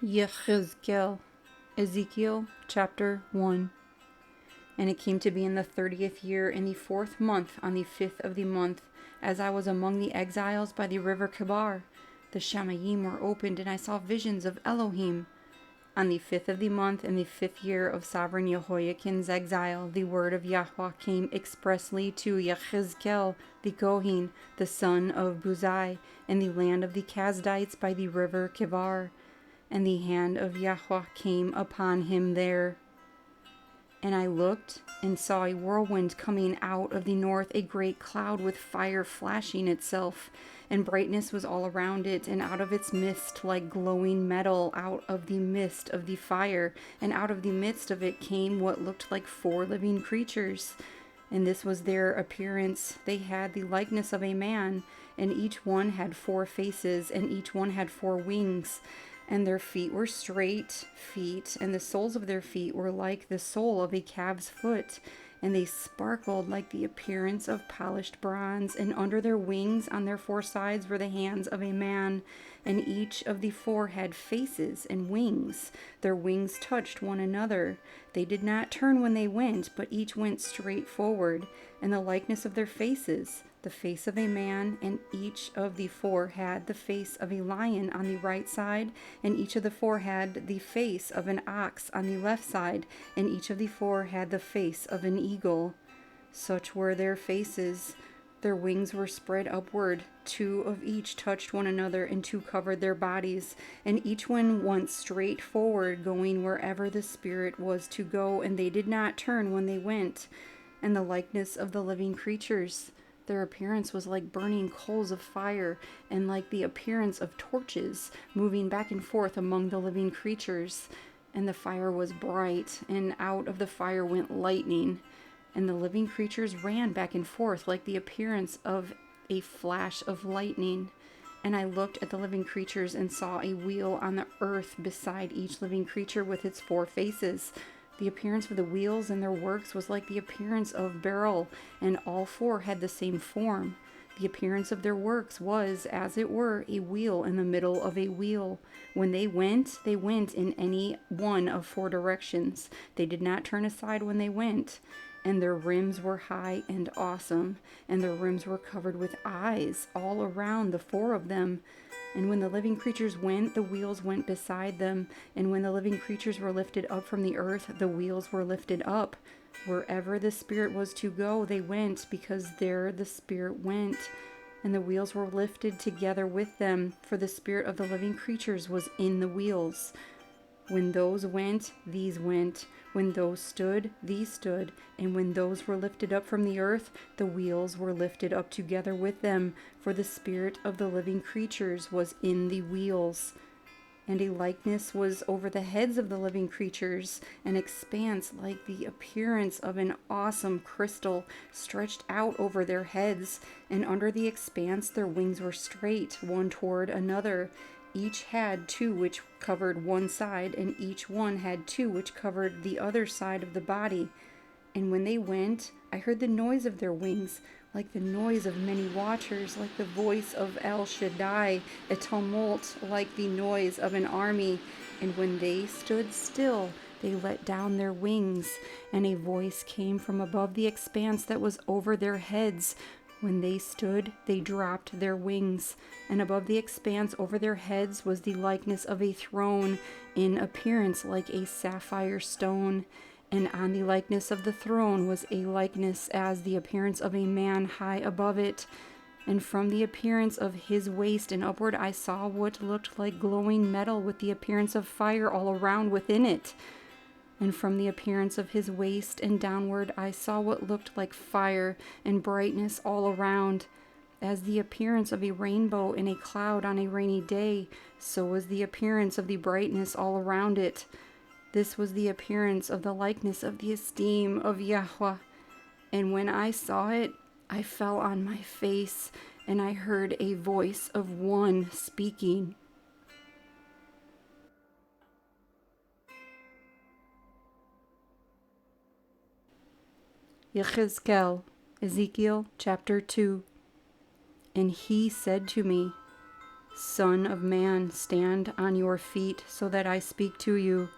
Yehezqel, Ezekiel chapter 1. And it came to be in the 30th year, in the 4th month, on the 5th of the month, as I was among the exiles by the river Kebar, the Shamayim were opened, and I saw visions of Elohim. On the 5th of the month, in the 5th year of sovereign Jehoiakim's exile, the word of Yahuah came expressly to Yehezqel the Kohen, the son of Buzai, in the land of the Kasdites by the river Kebar. And the hand of Yahuah came upon him there. And I looked and saw a whirlwind coming out of the north, a great cloud with fire flashing itself, and brightness was all around it, and out of its midst like glowing metal, out of the midst of the fire, and out of the midst of it came what looked like 4 living creatures. And this was their appearance. They had the likeness of a man, and each one had 4 faces, and each one had 4 wings. And their feet were straight feet, and the soles of their feet were like the sole of a calf's foot, and they sparkled like the appearance of polished bronze. And under their wings on their 4 sides were the hands of a man, and each of the 4 had faces and wings. Their wings touched one another. They did not turn when they went, but each went straight forward. And the likeness of their faces, the face of a man, and each of the 4 had the face of a lion on the right side, and each of the 4 had the face of an ox on the left side, and each of the 4 had the face of an eagle. Such were their faces. Their wings were spread upward. 2 of each touched one another, and 2 covered their bodies, and each one went straight forward, going wherever the Spirit was to go, and they did not turn when they went. And the likeness of the living creatures, their appearance was like burning coals of fire, and like the appearance of torches moving back and forth among the living creatures. And the fire was bright, and out of the fire went lightning. And the living creatures ran back and forth like the appearance of a flash of lightning. And I looked at the living creatures and saw a wheel on the earth beside each living creature with its 4 faces. The appearance of the wheels and their works was like the appearance of beryl, and all 4 had the same form. The appearance of their works was, as it were, a wheel in the middle of a wheel. When they went in any one of 4 directions. They did not turn aside when they went. And their rims were high and awesome, and their rims were covered with eyes all around the 4 of them. And when the living creatures went, the wheels went beside them. And when the living creatures were lifted up from the earth, the wheels were lifted up. Wherever the Spirit was to go, they went, because there the Spirit went. And the wheels were lifted together with them, for the Spirit of the living creatures was in the wheels. When those went, these went. When those stood, these stood. And when those were lifted up from the earth, the wheels were lifted up together with them, for the Spirit of the living creatures was in the wheels. And a likeness was over the heads of the living creatures, an expanse like the appearance of an awesome crystal stretched out over their heads, and under the expanse their wings were straight, one toward another. Each had 2 which covered one side, and each one had 2 which covered the other side of the body. And when they went, I heard the noise of their wings, like the noise of many watchers, like the voice of El Shaddai, a tumult like the noise of an army. And when they stood still, they let down their wings, and a voice came from above the expanse that was over their heads. When they stood, they dropped their wings, and above the expanse over their heads was the likeness of a throne, in appearance like a sapphire stone. And on the likeness of the throne was a likeness as the appearance of a man high above it. And from the appearance of his waist and upward I saw what looked like glowing metal with the appearance of fire all around within it. And from the appearance of his waist and downward I saw what looked like fire and brightness all around. As the appearance of a rainbow in a cloud on a rainy day, so was the appearance of the brightness all around it. This was the appearance of the likeness of the esteem of Yahuah. And when I saw it, I fell on my face, and I heard a voice of one speaking. Yehezqel, Ezekiel chapter 2. And he said to me, Son of man, stand on your feet so that I speak to you.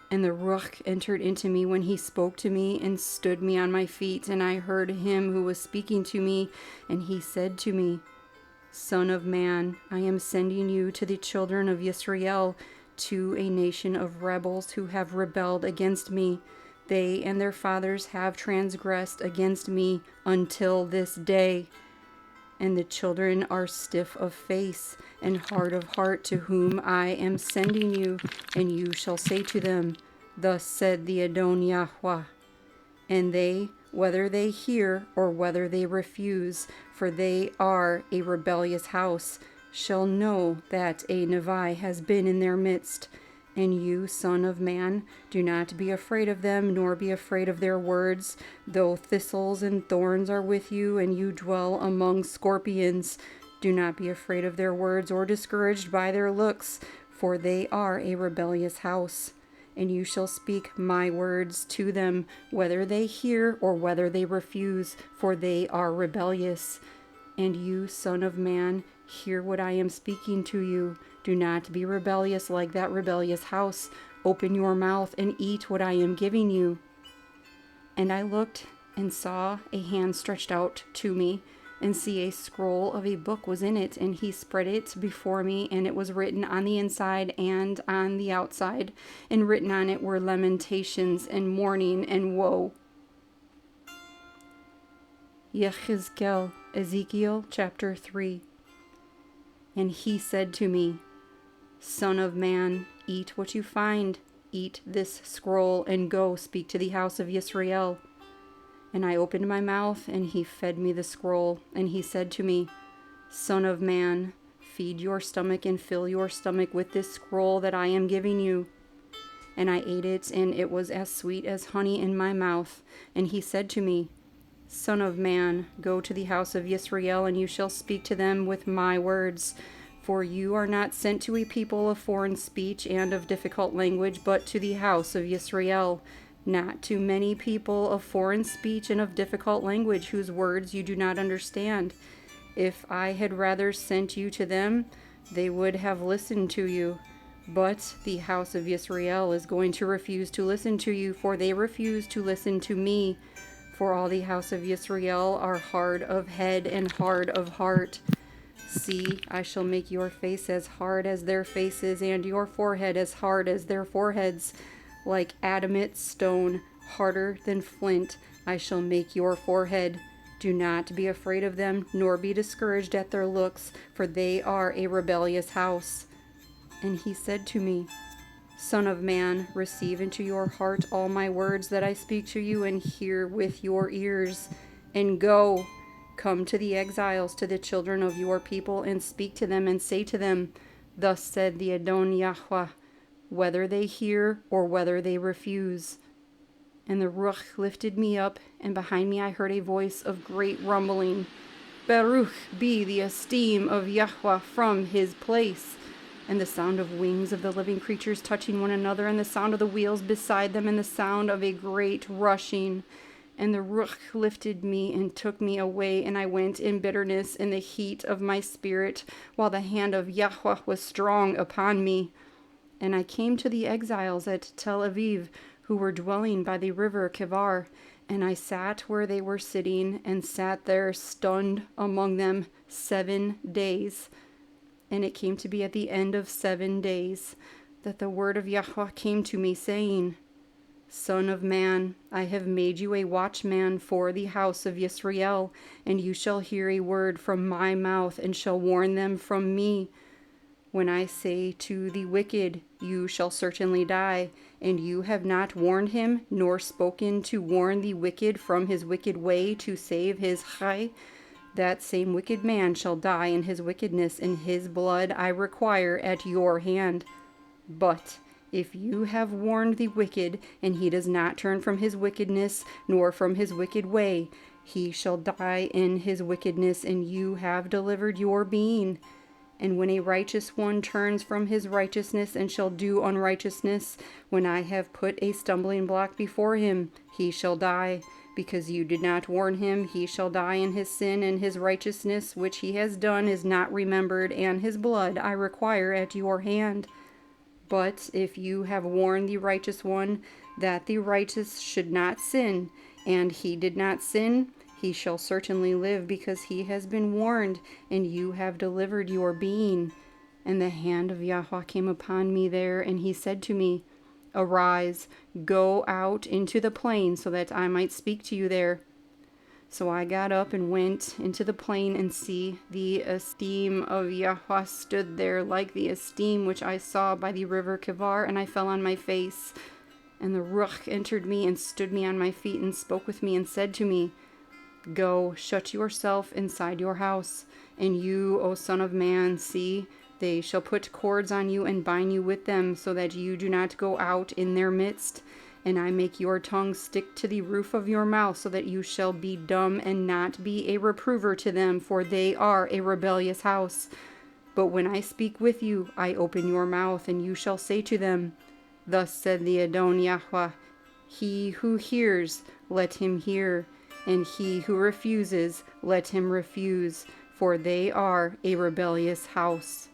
And the Ruach entered into me when he spoke to me and stood me on my feet. And I heard him who was speaking to me, and he said to me, Son of man, I am sending you to the children of Yisrael, to a nation of rebels who have rebelled against me. They and their fathers have transgressed against me until this day. And the children are stiff of face and hard of heart, to whom I am sending you. And you shall say to them, Thus said the Adon Yahuah. And they, whether they hear or whether they refuse, for they are a rebellious house, shall know that a Nevi has been in their midst. And you, son of man, do not be afraid of them, nor be afraid of their words. Though thistles and thorns are with you, and you dwell among scorpions, do not be afraid of their words, or discouraged by their looks, for they are a rebellious house. And you shall speak my words to them, whether they hear or whether they refuse, for they are rebellious. And you, son of man, hear what I am speaking to you. Do not be rebellious like that rebellious house. Open your mouth and eat what I am giving you. And I looked and saw a hand stretched out to me, and see a scroll of a book was in it, and he spread it before me, and it was written on the inside and on the outside, and written on it were lamentations and mourning and woe. Yehezqel, Ezekiel chapter 3. And he said to me, Son of man, eat what you find, eat this scroll, and go speak to the house of Yisrael. And I opened my mouth, and he fed me the scroll, and he said to me, Son of man, feed your stomach and fill your stomach with this scroll that I am giving you. And I ate it, and it was as sweet as honey in my mouth. And he said to me, Son of man, go to the house of Yisrael, and you shall speak to them with my words. For you are not sent to a people of foreign speech and of difficult language, but to the house of Yisrael, not to many people of foreign speech and of difficult language, whose words you do not understand. If I had rather sent you to them, they would have listened to you. But the house of Yisrael is going to refuse to listen to you, for they refuse to listen to me. For all the house of Yisrael are hard of head and hard of heart. See, I shall make your face as hard as their faces, and your forehead as hard as their foreheads. Like adamant stone, harder than flint, I shall make your forehead. Do not be afraid of them, nor be discouraged at their looks, for they are a rebellious house. And he said to me, Son of man, receive into your heart all my words that I speak to you, and hear with your ears. And go, come to the exiles, to the children of your people, and speak to them, and say to them, Thus said the Adon Yahuah, whether they hear or whether they refuse. And the Ruach lifted me up, and behind me I heard a voice of great rumbling. Baruch be the esteem of Yahuah from his place. And the sound of wings of the living creatures touching one another, and the sound of the wheels beside them, and the sound of a great rushing. And the Ruach lifted me and took me away, and I went in bitterness in the heat of my spirit, while the hand of Yahuah was strong upon me. And I came to the exiles at Tel Aviv, who were dwelling by the river Kebar, and I sat where they were sitting, and sat there stunned among them 7 days. And it came to be at the end of 7 days that the word of Yahuah came to me, saying, Son of man, I have made you a watchman for the house of Yisrael, and you shall hear a word from my mouth, and shall warn them from me. When I say to the wicked, you shall certainly die, and you have not warned him, nor spoken to warn the wicked from his wicked way to save his chai, that same wicked man shall die in his wickedness, and his blood I require at your hand. But if you have warned the wicked, and he does not turn from his wickedness, nor from his wicked way, he shall die in his wickedness, and you have delivered your being. And when a righteous one turns from his righteousness and shall do unrighteousness, when I have put a stumbling block before him, he shall die. Because you did not warn him, he shall die in his sin, and his righteousness which he has done is not remembered, and his blood I require at your hand. But if you have warned the righteous one that the righteous should not sin, and he did not sin, he shall certainly live, because he has been warned, and you have delivered your being. And the hand of Yahweh came upon me there, and he said to me, Arise, go out into the plain, so that I might speak to you there. So I got up and went into the plain, and see, the esteem of Yahweh stood there like the esteem which I saw by the river Kivar, and I fell on my face. And the Ruach entered me, and stood me on my feet, and spoke with me, and said to me, Go, shut yourself inside your house, and you, O son of man, see, they shall put cords on you and bind you with them, so that you do not go out in their midst. And I make your tongue stick to the roof of your mouth, so that you shall be dumb and not be a reprover to them, for they are a rebellious house. But when I speak with you, I open your mouth, and you shall say to them, Thus said the Adon Yahuah, He who hears, let him hear, and he who refuses, let him refuse, for they are a rebellious house.